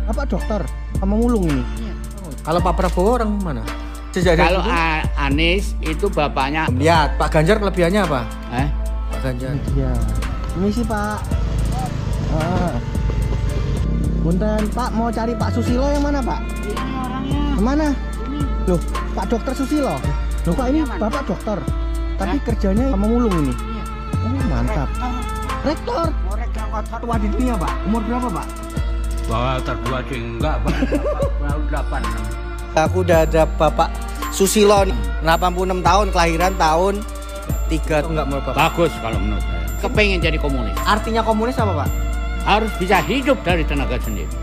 Bapak dokter sama mulung ini. Iya. Kalau Pak Prabowo orang mana? Kalau Anies itu bapaknya. Lihat Pak Ganjar kelebihannya apa? Pak Ganjar. Iya. Ini sih Pak. Punten Pak, mau cari Pak Susilo yang mana Pak? Ini orangnya. Kemana? Ini. Loh, Pak Dokter Susilo. Loh Pak, ini Mana? Bapak dokter. Tapi kerjanya sama mulung ini. Iya. Oh mantap. Rektor. Tua di dunia Pak. Umur berapa Pak? Bahwa tertua sih enggak, Pak. Baru 8. Aku udah ada Bapak Susilo nih. 86 tahun, kelahiran tahun 3. Enggak mau Bapak. Bagus kalau menurut saya. Kepengen jadi komunis. Artinya komunis apa Pak? Harus bisa hidup dari tenaga sendiri.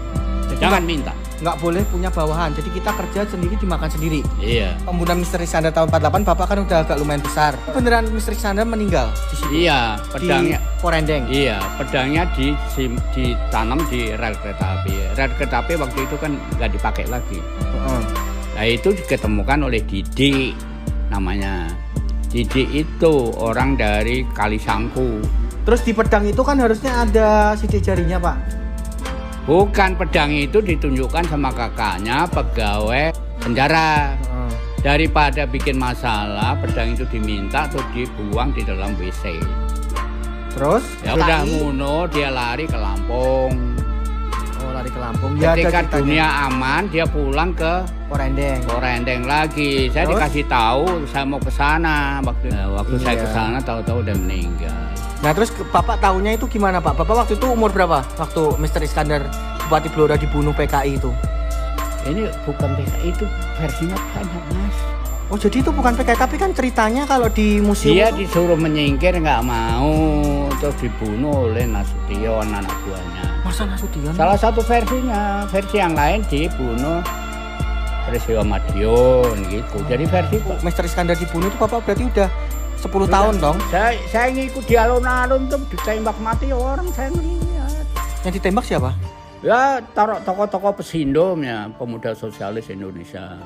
Jangan minta. Nggak boleh punya bawahan. Jadi kita kerja sendiri, dimakan sendiri. Iya. Pembunuhan Misteri Iskandar tahun 48, Bapak kan udah agak lumayan besar. Beneran Misteri Iskandar meninggal di situ? Iya, pedangnya. Di Porendeng? Iya, pedangnya ditanam di rel kereta api. Rel kereta api waktu itu kan nggak dipakai lagi. Nah itu diketemukan oleh Didik namanya. Didik itu orang dari Kalisangku. Terus di pedang itu kan harusnya ada sidik jarinya Pak? Bukan, pedang itu ditunjukkan sama kakaknya pegawai penjara. Daripada bikin masalah, pedang itu diminta atau dibuang di dalam WC. Terus? Ya udah ngono, dia lari ke Lampung. Oh lari ke Lampung. Ketika dunia aman, dia pulang ke Porendeng lagi. Saya terus? dikasih tahu saya mau ke sana. Waktu saya ke sana tahu-tahu udah meninggal. Nah terus Bapak tahunya itu gimana Pak? Bapak waktu itu umur berapa? Waktu Misteri Iskandar Bupati Blora dibunuh PKI itu? Ini bukan PKI, itu versinya banyak Mas. Oh jadi itu bukan PKI, tapi kan ceritanya kalau di museum Dia itu... disuruh menyingkir nggak mau, terus dibunuh oleh Nasution anak buahnya. Masa Nasution? Salah satu versinya, versi yang lain dibunuh Presiden Madiun gitu. Jadi versi Misteri Iskandar dibunuh itu Bapak berarti udah 10 tahun dong? Saya ngikut di alun-alun tuh ditembak mati orang, saya ngeliat. Yang ditembak siapa? Ya taruh tokoh-tokoh pesindom ya, pemuda sosialis Indonesia.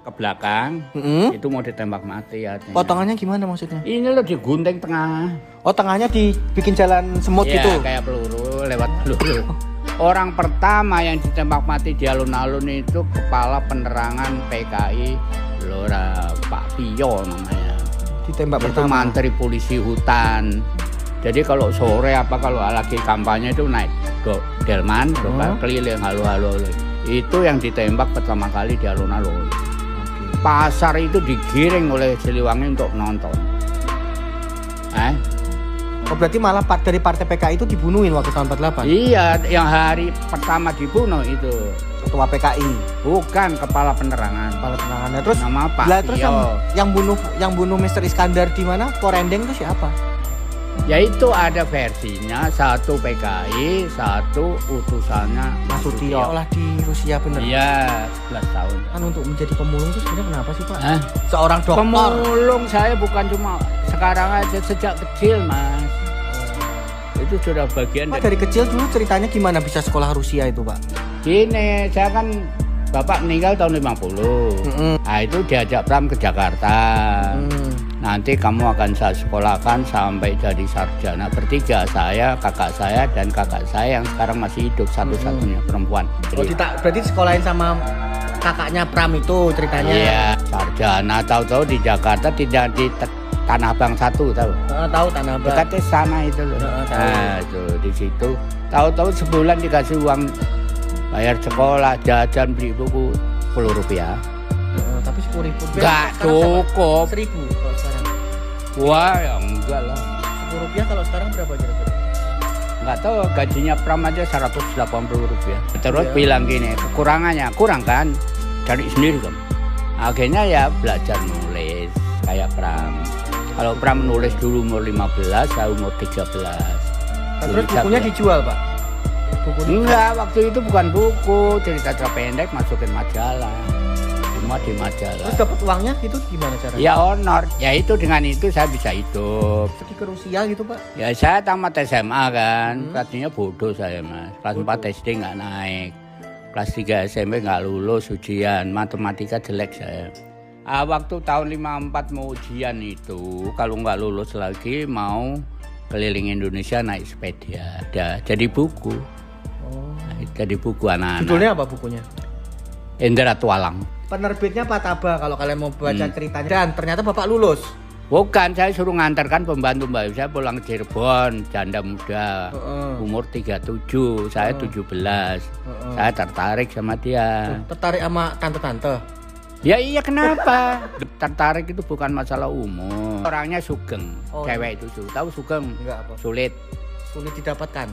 Ke belakang, itu mau ditembak mati ya. Potongannya gimana maksudnya? Ini loh digunting tengah. Oh tengahnya dibikin jalan semut Ya, gitu? kayak peluru, lewat peluru. Orang pertama yang ditembak mati di alun-alun itu kepala penerangan PKI Blora, Pak Pio namanya. Ditembak Itu pertama? mantri polisi hutan. Jadi kalau sore kalau lagi kampanye itu naik delman, keliling halo-halo. Itu yang ditembak pertama kali di alun-alun. Pasar itu digiring oleh Siliwangi untuk nonton. Oh berarti malah dari partai PKI itu dibunuhin waktu tahun 48? Iya, yang hari pertama dibunuh itu Ketua PKI? bukan kepala penerangan. Kepala penerangannya. Terus nama Pak terus Tio. yang bunuh Misteri Iskandar di mana? Porendeng itu siapa? Ya itu ada versinya, satu PKI, satu utusannya Nasution. Olah di Rusia bener? Iya, 11 tahun. Kan untuk menjadi pemulung itu sebenarnya kenapa sih Pak? Hah? Seorang dokter. Pemulung saya bukan cuma sekarang aja, sejak kecil Mas. Itu sudah bagian Pak dari kecil dulu ceritanya gimana bisa sekolah Rusia itu Pak? Gini, saya kan Bapak meninggal tahun 50. Nah itu diajak Pram ke Jakarta. Nanti kamu akan saya sekolahkan sampai jadi sarjana. Bertiga, saya, kakak saya, dan kakak saya yang sekarang masih hidup, satu-satunya perempuan. Oh, berarti sekolahin sama kakaknya Pram itu ceritanya? Iya, sarjana. Tahu-tahu di Jakarta, tidak di Tanah Abang 1, tahu? Tahu Tanah Abang. Dekatnya sana itu loh. Nah, itu di situ. Tahu-tahu sebulan dikasih uang bayar sekolah, jajan, beli buku Rp10. Tapi 10.000. Enggak cukup. 1.000 kalau sekarang. Wah, ya enggak lah. Rp10 kalau sekarang berapa kira-kira? Enggak tahu, gajinya Pram aja Rp180. Terus bilang gini, kekurangannya, kurang kan? Cari sendiri kan. Akhirnya ya belajar nulis kayak Pram. Kalau Pram nulis dulu umur 15, saya umur 13. Terus bukunya dijual Pak? Enggak, waktu itu bukan buku, cerita pendek masukin majalah. Semua di majalah. Terus dapat uangnya itu gimana caranya? Ya honor, ya itu dengan itu saya bisa hidup. Pergi ke Rusia gitu Pak? Ya saya tamat SMA kan, tadinya bodoh saya Mas. Kelas 4 SD nggak naik, kelas 3 SMP nggak lulus ujian, matematika jelek saya. Waktu tahun 54 mau ujian itu, kalau nggak lulus lagi mau keliling Indonesia naik sepeda, jadi buku. Nah, itu jadi buku anak-anak. Judulnya apa bukunya? Endera Tualang. Penerbitnya Pataba kalau kalian mau baca ceritanya. Dan ternyata Bapak lulus. Bukan, saya suruh ngantarkan pembantu Mbak. Saya pulang ke Cirebon, janda muda, umur 37, saya 17. Saya tertarik sama dia. Tertarik sama tante-tante? Ya iya, kenapa? Tertarik itu bukan masalah umur. Orangnya sugeng, cewek itu tahu sugeng? Enggak apa? Sulit Didapatkan.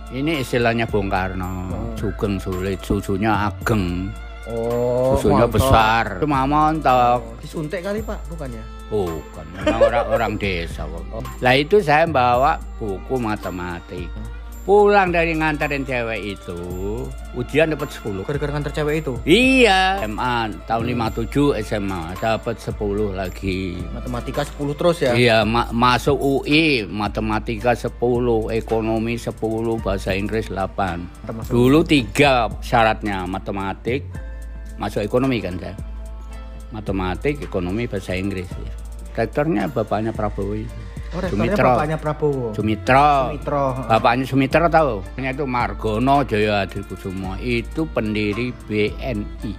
Ini istilahnya Bung Karno, sugeng sulit, susunya ageng. Susunya mantap. besar. Cuma montok. Disuntik kali Pak, bukannya? Bukan, memang orang desa. Lah itu saya bawa buku matematik. Pulang dari nganterin cewek itu, ujian dapat 10. Gara-gara nganter cewek itu? Iya. SMA tahun 57 SMA dapat 10 lagi. Matematika 10 terus ya? Iya, masuk UI matematika 10, ekonomi 10, bahasa Inggris 8. Dulu 3 syaratnya, matematik, masuk ekonomi kan saya. Matematik, ekonomi, bahasa Inggris. Rektornya bapaknya Prabowo itu. Oh, rektornya bapaknya Prabowo. Sumitro. Sumitro. Bapaknya Sumitro tahu? Itu Margono Jaya Adikusumo, itu pendiri BNI.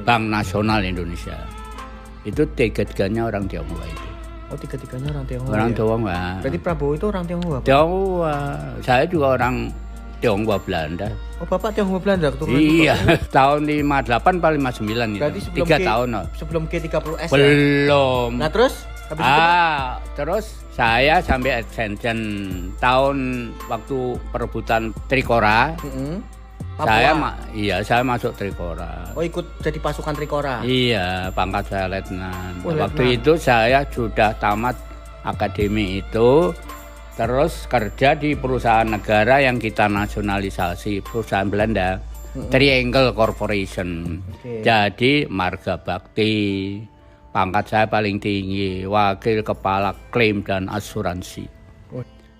Bank Nasional Indonesia. Itu tiga-tiganya orang Tionghoa itu. Oh, tiga-tiganya orang Tionghoa. Orang ya? Tionghoa. Berarti Prabowo itu orang Tionghoa? Pak? Tionghoa. Saya juga orang Tionghoa Belanda. Oh, Bapak Tionghoa Belanda keturunan? Iya, tahun 58 atau 59 gitu. Berarti sebelum 3 tahun. Sebelum G30S belum. Ya? Nah, terus? Terus saya sampai Ascension tahun waktu perebutan Trikora. Saya masuk Trikora. Oh, ikut jadi pasukan Trikora? Iya, pangkat saya letnan. Oh, waktu itu saya sudah tamat akademi itu. Terus kerja di perusahaan negara yang kita nasionalisasi, perusahaan Belanda, Triangle Corporation. Jadi marga bakti. Pangkat saya paling tinggi, wakil kepala klaim dan asuransi.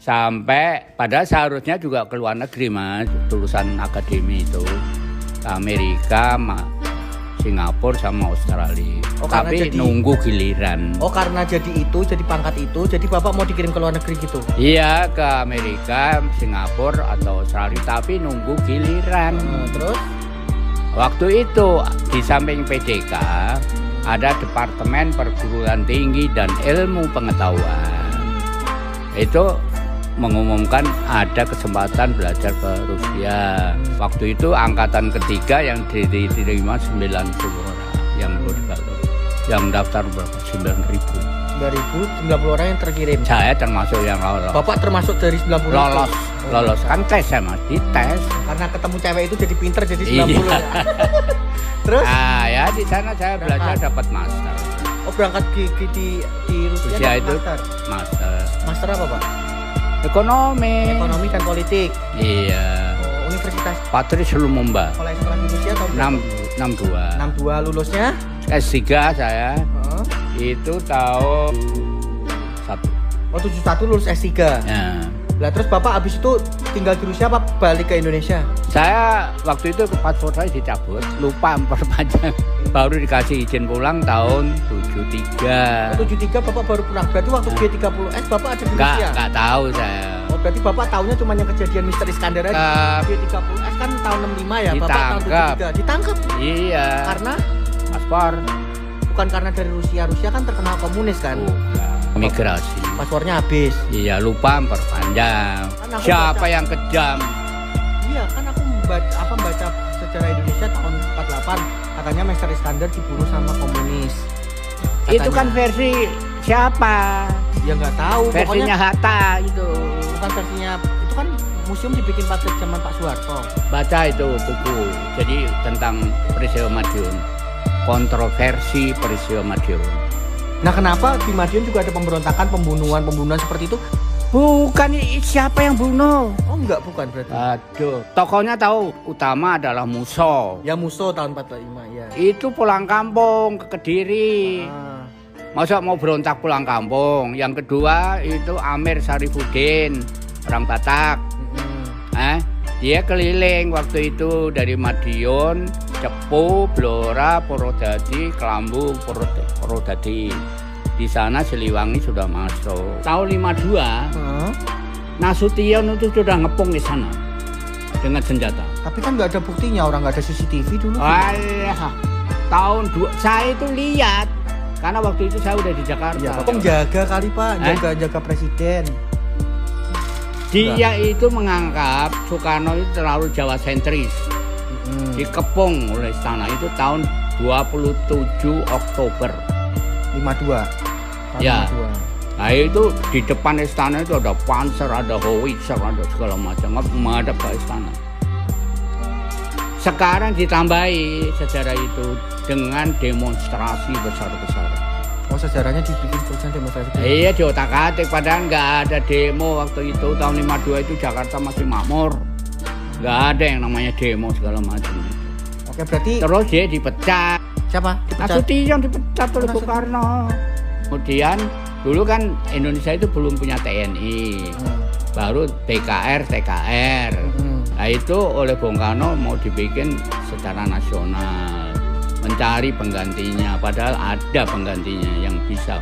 Sampai pada seharusnya juga ke luar negeri Mas, lulusan akademi itu. Ke Amerika, Singapura sama Australia. Tapi nunggu giliran. Oh, karena jadi pangkat itu, jadi Bapak mau dikirim ke luar negeri gitu? Iya, ke Amerika, Singapura atau Australia, tapi nunggu giliran. Terus? Waktu itu di samping PDK ada Departemen Perguruan Tinggi dan Ilmu Pengetahuan. Itu mengumumkan ada kesempatan belajar ke Rusia. Waktu itu angkatan ketiga yang diterima 90 orang yang daftar berapa? 9.000, 90 orang yang terkirim. Saya termasuk yang lolos. Bapak termasuk dari 90 lolos kan tes saya Mas, dites. Karena ketemu cewek itu jadi pinter jadi 90 ya. Terus? Ya di sana saya belajar dapat master. Oh, berangkat di Rusia itu master. Master apa Pak? Ekonomi dan politik. Iya. Oh, Universitas Patrice Lumumba. Kalau sekolah di Rusia tahun 62. Lulusnya? S3 saya. Itu tahun 1. Oh, 71 lulus S3. Ya. Lah terus Bapak habis itu tinggal di Rusia apa balik ke Indonesia? Saya waktu itu paspor saya dicabut, lupa memperpanjang. Baru dikasih izin pulang tahun 73. 73 Bapak baru pulang. Berarti waktu G30S Bapak ada di Rusia? Enggak tahu saya. Oh, berarti Bapak tahunya cuma yang kejadian Mr. Iskandar aja. G30S kan tahun 65 ya, Bapak tahun 73. Ditangkap? Iya. Karena? Paspor. Bukan karena dari Rusia. Rusia kan terkenal komunis kan? Migrasi. Paspornya habis. Iya, lupa memperpanjang. Kan siapa yang kejam? Iya, kan aku baca sejarah Indonesia tahun 48. Katanya Mr. Iskandar dibunuh sama komunis. Katanya. Itu kan versi siapa? Ya nggak tahu. Versinya Hatta itu. Bukan versinya, itu kan museum dibikin pada zaman Pak Soeharto. Baca itu buku. Jadi tentang peristiwa Madiun. Kontroversi peristiwa Madiun. Nah, kenapa di Madiun juga ada pemberontakan, pembunuhan seperti itu? Bukan, siapa yang bunuh? Oh, bukan berarti. Aduh, tokohnya tahu, utama adalah Musso. Ya, Musso tahun 45 ya. Itu pulang kampung ke Kediri. Masa mau berontak pulang kampung. Yang kedua itu Amir Syarifuddin, orang Batak. Dia keliling waktu itu dari Madiun, Cepu, Blora, Purwodadi, Kelambu, Purwodadi. Di sana Siliwangi sudah masuk. Tahun 52, Nasution itu sudah ngepung di sana. dengan senjata. Tapi kan nggak ada buktinya, orang nggak ada CCTV dulu. Alah, saya itu lihat karena waktu itu saya udah di Jakarta. Ya, Bapak jaga kali Pak, jaga presiden. Dia itu menganggap Soekarno itu terlalu Jawa sentris. Dikepung oleh istana itu tahun 27 Oktober 52. Ya. 52. Nah itu di depan istana itu ada panser, ada howitzer, ada segala macam menghadap ke istana. Sekarang ditambahi sejarah itu dengan demonstrasi besar-besaran. Oh, sejarahnya dibikin tulisan demonstrasi. Iya, di otak-atik padahal nggak ada demo waktu itu tahun 52 itu Jakarta masih makmur. Nggak ada yang namanya demo segala macam. Oke, berarti Terus dia dipecat. siapa? Nasution dipecat oleh Soekarno. Kemudian dulu kan Indonesia itu belum punya TNI. Baru PKR, TKR. Nah itu oleh Bung Karno mau dibikin secara nasional, mencari penggantinya. Padahal ada penggantinya yang bisa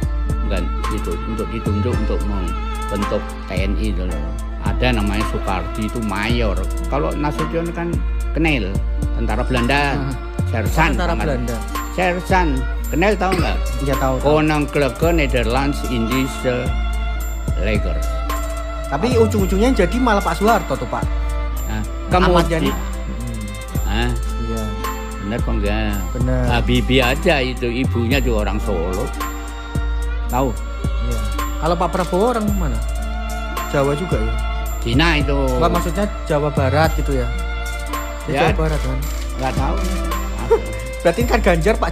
itu untuk ditunjuk untuk membentuk TNI dulu. Ada namanya Soekardi itu mayor. Kalau Nasution kan Knel, tentara Belanda, sersan. Tentara Belanda. Sersan, Knel tahu nggak? Iya tahu. Koninklijke Nederlands Indische Leger. Tapi ujung-ujungnya jadi malah Pak Soeharto tuh Pak. Nah, Ahmad Yani. Iya. Bener apa enggak? Bener. Habibie aja itu, ibunya juga orang Solo. Tahu? Iya. Kalau Pak Prabowo orang mana? Jawa juga ya? Cina itu. Enggak, maksudnya Jawa Barat gitu ya? Ya. Jawa Barat kan? Enggak tahu. Berarti kan Ganjar Pak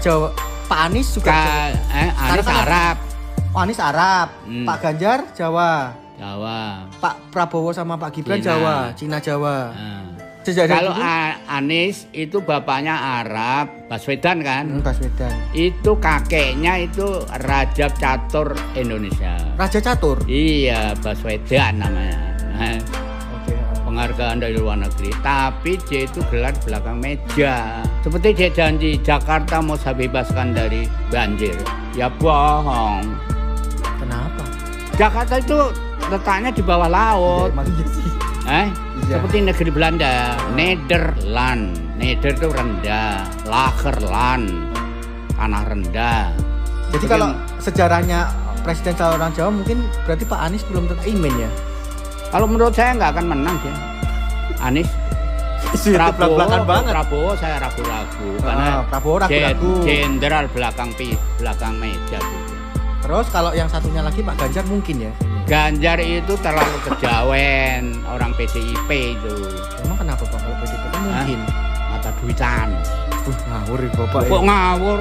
Anies juga Anies kan Arab. Oh, Anies Arab. Pak Ganjar Jawa. Jawa. Pak Prabowo sama Pak Gibran Cina. Jawa, Cina Jawa. Nah. Kalau Anies itu bapaknya Arab, Baswedan kan? Baswedan. Itu kakeknya itu Raja Catur Indonesia. Raja Catur? Iya, Baswedan namanya. Oke. Penghargaan dari luar negeri. Tapi dia itu gelar belakang meja. Seperti dia janji Jakarta mau saya bebaskan dari banjir. Ya bohong. Kenapa? Jakarta itu letaknya di bawah laut. Ya, emang iya sih. Iya. Seperti negeri Belanda, Nederland. Neder itu rendah, Lagerland, tanah rendah. Jadi kalau sejarahnya presiden calon orang Jawa mungkin berarti Pak Anies belum terimin ya? Kalau menurut saya nggak akan menang dia. Anies. Prabowo saya ragu-ragu karena Prabowo ragu-ragu. Jenderal belakang meja gitu. Terus kalau yang satunya lagi Pak Ganjar mungkin ya? Ganjar itu terlalu kejawen, orang PDIP itu. Emang kenapa Pak kalau PDIP kan mungkin? Mata duitan. Ngawur ya Bapak. Kok ngawur?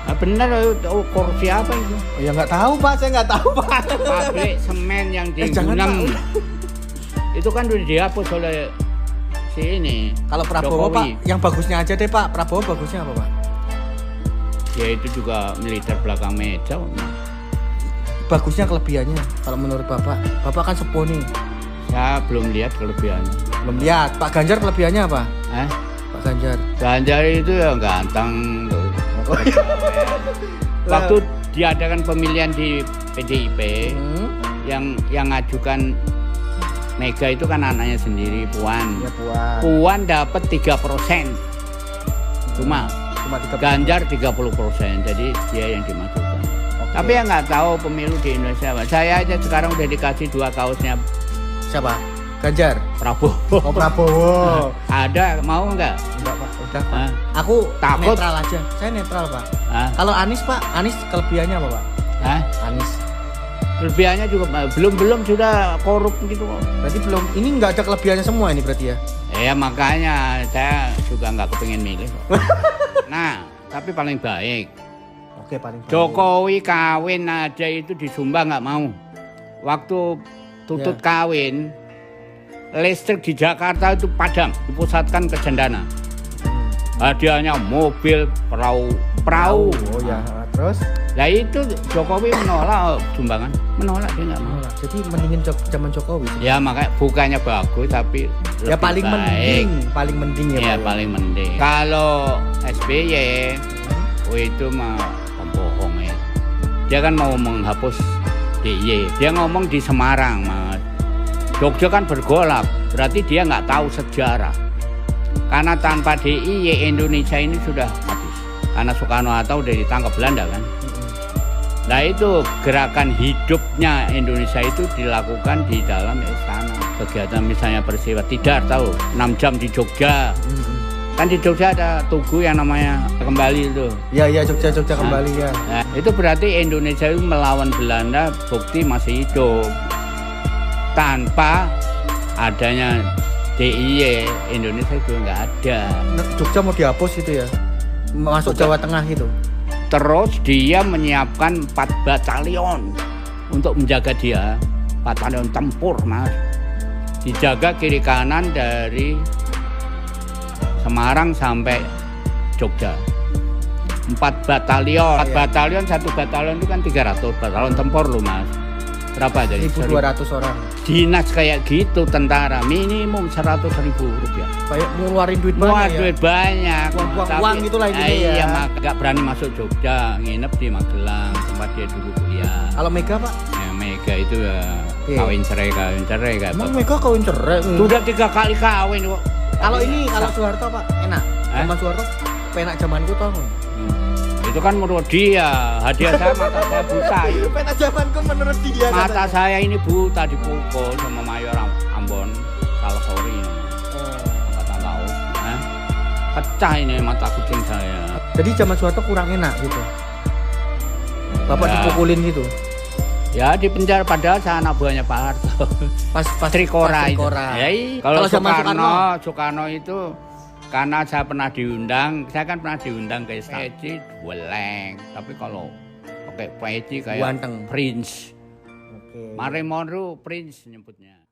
Nah, bener korupsi apa itu? Oh, ya nggak tahu Pak, saya nggak tahu Pak. Pabrik semen yang di Gunung. Itu kan udah dihapus oleh si ini. Kalau Prabowo Jokowi. Pak, yang bagusnya aja deh Pak. Prabowo bagusnya apa Pak? Ya itu juga militer belakang meja. Bagusnya kelebihannya kalau menurut Bapak. Bapak kan sepuh nih. Saya belum lihat kelebihannya. Belum lihat. Pak Ganjar kelebihannya apa? Pak Ganjar. Ganjar itu ya ganteng tuh. Waktu diadakan pemilihan di PDIP, yang ngajukan Mega itu kan anaknya sendiri, Puan. Ya, Puan. Puan dapat 3%. Cuma 3%. Ganjar 30%. Jadi dia yang dimajukan. Tapi ya nggak tahu pemilu di Indonesia Pak. Saya aja sekarang udah dikasih 2 kaosnya. Siapa? Ganjar. Prabowo. Oh, Prabowo. Ada, mau nggak? Enggak Pak, udah Pak. Aku takut. Netral aja. Saya netral Pak. Kalau Anies Pak, Anies kelebihannya apa Pak? Anies. Kelebihannya juga belum sudah korup gitu kok. Berarti belum. Ini nggak ada kelebihannya semua ini berarti ya? Ya makanya saya juga nggak kepengin milih kok. Nah, tapi paling baik. Oke, paling baik. Jokowi kawin aja itu di Sumba nggak mau. Waktu tutut kawin, listrik di Jakarta itu padam, dipusatkan ke Cendana. Hadiahnya mobil, perahu. Oh ya, terus? Nah itu Jokowi menolak sumbangan, menolak dia nggak mau. Jadi mendingin zaman Jokowi. Ya makanya bukannya bagus tapi ya paling baik. mending ya. Ya paling mending. Kalau SBY itu mah pembohong ya. Dia kan mau menghapus DIY. Dia ngomong di Semarang mas. Jogja kan bergolak. berarti dia nggak tahu sejarah. Karena tanpa DIY Indonesia ini sudah habis. Karena Soekarno-Hatta udah ditangkap Belanda kan. Nah itu gerakan hidupnya Indonesia itu dilakukan di dalam istana. Kegiatan misalnya peristiwa Tidar tahu 6 jam di Jogja. Kan di Jogja ada tugu yang namanya Kembali itu. Iya Jogja kembali ya. Nah, itu berarti Indonesia itu melawan Belanda bukti masih hidup. Tanpa adanya DIY Indonesia itu nggak ada. Jogja mau dihapus itu ya. Masuk Jawa Tengah itu. Terus dia menyiapkan 4 batalion untuk menjaga dia. Batalion tempur mas. Dijaga kiri kanan dari Semarang sampai Jogja. 4 batalion. 4 batalion, 1 batalion itu kan 300 batalion tempur loh mas. Berapa jadi? 1.200 orang. Dinas kayak gitu tentara minimum 100.000 rupiah. Kayak ngeluarin duit Wah, banyak ya. duit banyak. Buang-buang Tapi, uang itulah intinya ya. Iya, nggak berani masuk Jogja, nginep di Magelang tempat dia dulu kuliah. Kalau Mega Pak? Ya, Mega itu ya Iya. kawin cerai kayak Emang apa. Mega kawin cerai? Sudah 3 kali kawin kok. Kalau kalau Soeharto Pak enak. Hah? Zaman Soeharto penak zamanku tau. Itu kan menurut dia, hadiah saya mata saya buta. Penak zamanku menurut dia. Mata saya ini buta dipukul sama Mayor Ambon, Salsori. Angkatan laut. Pecah ini mata kucing saya. Jadi zaman Soeharto kurang enak gitu. Bapak Ya. dipukulin gitu. Ya di penjara padahal saya anak buahnya Pak Harto. Pas Trikora itu. Trikora. Ya, kalau zaman Soekarno itu karena saya pernah diundang, saya kan pernah diundang ke peci weleng. Tapi kalau pakai peci kayak Ganteng. Prince, Oke. Mario Monroe Prince nyebutnya.